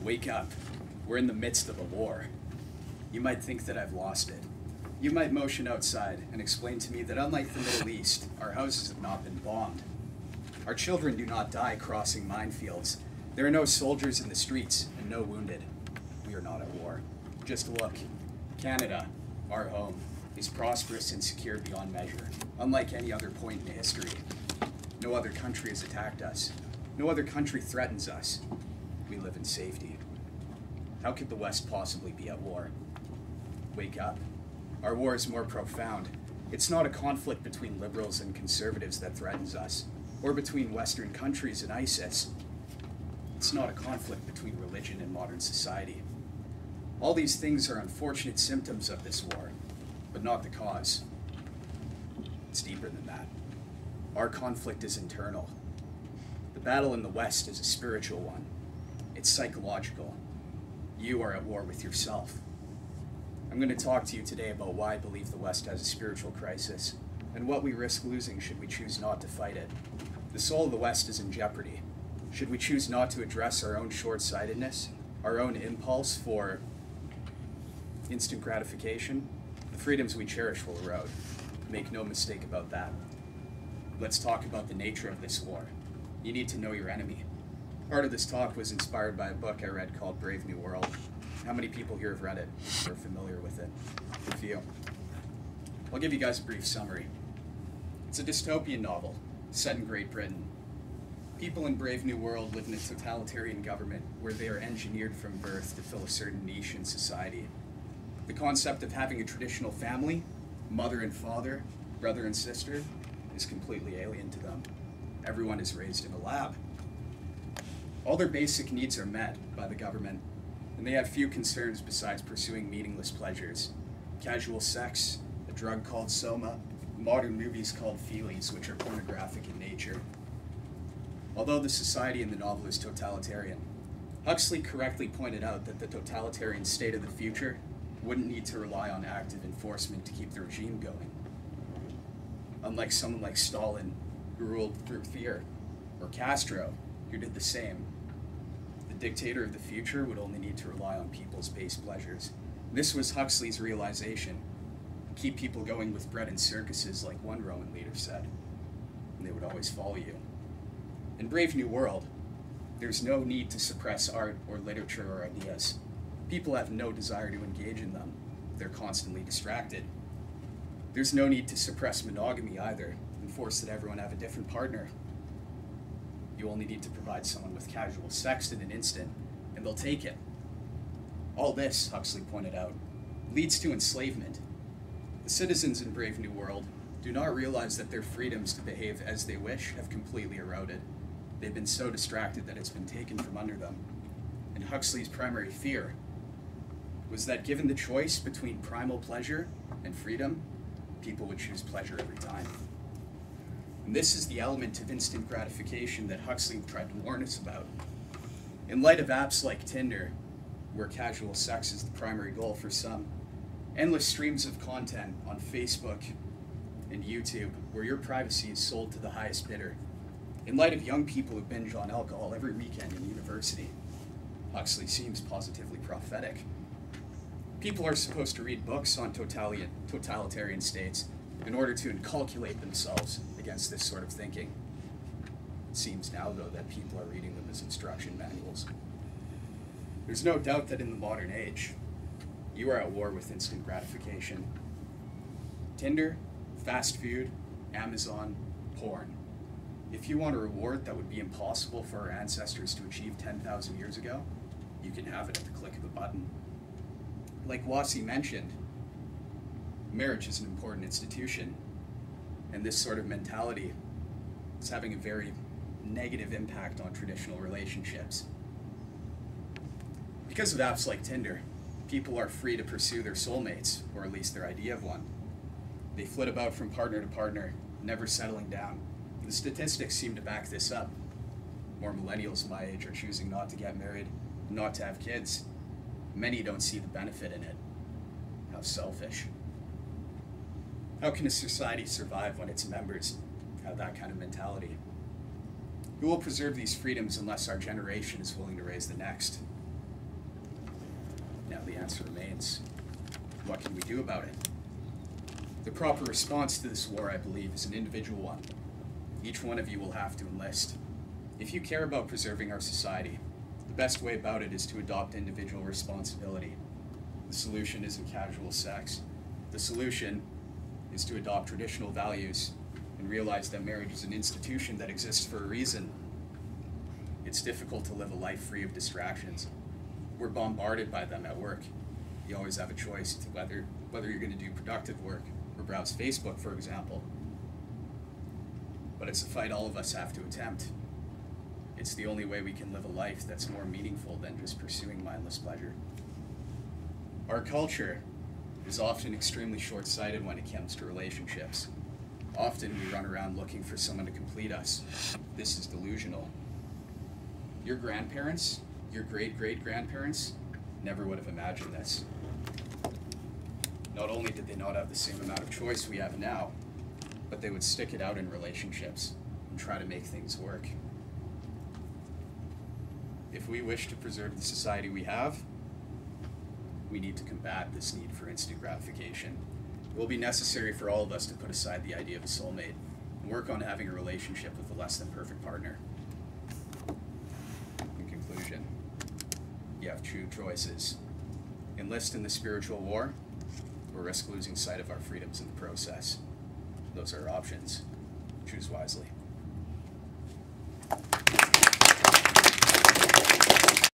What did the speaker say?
Wake up. We're in the midst of a war. You might think that I've lost it. You might motion outside and explain to me that unlike the Middle East, our houses have not been bombed. Our children do not die crossing minefields. There are no soldiers in the streets and no wounded. We are not at war. Just look. Canada, our home, is prosperous and secure beyond measure, unlike any other point in history. No other country has attacked us. No other country threatens us. We live in safety. How could the West possibly be at war? Wake up. Our war is more profound. It's not a conflict between liberals and conservatives that threatens us, or between Western countries and ISIS. It's not a conflict between religion and modern society. All these things are unfortunate symptoms of this war, but not the cause. It's deeper than that. Our conflict is internal. The battle in the West is a spiritual one. It's psychological. You are at war with yourself. I'm going to talk to you today about why I believe the West has a spiritual crisis, and what we risk losing should we choose not to fight it. The soul of the West is in jeopardy. Should we choose not to address our own short-sightedness, our own impulse for instant gratification, the freedoms we cherish will erode. Make no mistake about that. Let's talk about the nature of this war. You need to know your enemy. Part of this talk was inspired by a book I read called Brave New World. How many people here have read it or are familiar with it? A few. I'll give you guys a brief summary. It's a dystopian novel set in Great Britain. People in Brave New World live in a totalitarian government where they are engineered from birth to fill a certain niche in society. The concept of having a traditional family, mother and father, brother and sister, is completely alien to them. Everyone is raised in a lab. All their basic needs are met by the government, and they have few concerns besides pursuing meaningless pleasures. Casual sex, a drug called soma, modern movies called feelies, which are pornographic in nature. Although the society in the novel is totalitarian, Huxley correctly pointed out that the totalitarian state of the future wouldn't need to rely on active enforcement to keep the regime going. Unlike someone like Stalin, who ruled through fear, or Castro, who did the same, the dictator of the future would only need to rely on people's base pleasures. This was Huxley's realization. Keep people going with bread and circuses, like one Roman leader said, and they would always follow you. In Brave New World, there's no need to suppress art or literature or ideas. People have no desire to engage in them. They're constantly distracted. There's no need to suppress monogamy either and force that everyone have a different partner. You only need to provide someone with casual sex in an instant, and they'll take it. All this, Huxley pointed out, leads to enslavement. The citizens in Brave New World do not realize that their freedoms to behave as they wish have completely eroded. They've been so distracted that it's been taken from under them. And Huxley's primary fear was that given the choice between primal pleasure and freedom, people would choose pleasure every time. And this is the element of instant gratification that Huxley tried to warn us about. In light of apps like Tinder, where casual sex is the primary goal for some, endless streams of content on Facebook and YouTube, where your privacy is sold to the highest bidder, in light of young people who binge on alcohol every weekend in university, Huxley seems positively prophetic. People are supposed to read books on totalitarian states in order to inculculate themselves against this sort of thinking. It seems now, though, that people are reading them as instruction manuals. There's no doubt that in the modern age, you are at war with instant gratification. Tinder, fast food, Amazon, porn. If you want a reward that would be impossible for our ancestors to achieve 10,000 years ago, you can have it at the click of a button. Like Wasi mentioned, marriage is an important institution, and this sort of mentality is having a very negative impact on traditional relationships. Because of apps like Tinder, people are free to pursue their soulmates, or at least their idea of one. They flit about from partner to partner, never settling down. The statistics seem to back this up. More millennials my age are choosing not to get married, not to have kids. Many don't see the benefit in it. How selfish. How can a society survive when its members have that kind of mentality? Who will preserve these freedoms unless our generation is willing to raise the next? Now the answer remains, what can we do about it? The proper response to this war, I believe, is an individual one. Each one of you will have to enlist. If you care about preserving our society, the best way about it is to adopt individual responsibility. The solution isn't casual sex. The solution is to adopt traditional values and realize that marriage is an institution that exists for a reason. It's difficult to live a life free of distractions. We're bombarded by them at work. You always have a choice to whether you're going to do productive work or browse Facebook, for example. But it's a fight all of us have to attempt. It's the only way we can live a life that's more meaningful than just pursuing mindless pleasure. Our culture is often extremely short-sighted when it comes to relationships. Often we run around looking for someone to complete us. This is delusional. Your grandparents, your great-great-grandparents, never would have imagined this. Not only did they not have the same amount of choice we have now, but they would stick it out in relationships and try to make things work. If we wish to preserve the society we have, we need to combat this need for instant gratification. It will be necessary for all of us to put aside the idea of a soulmate and work on having a relationship with a less than perfect partner. In conclusion, you have two choices. Enlist in the spiritual war, or risk losing sight of our freedoms in the process. Those are our options. Choose wisely.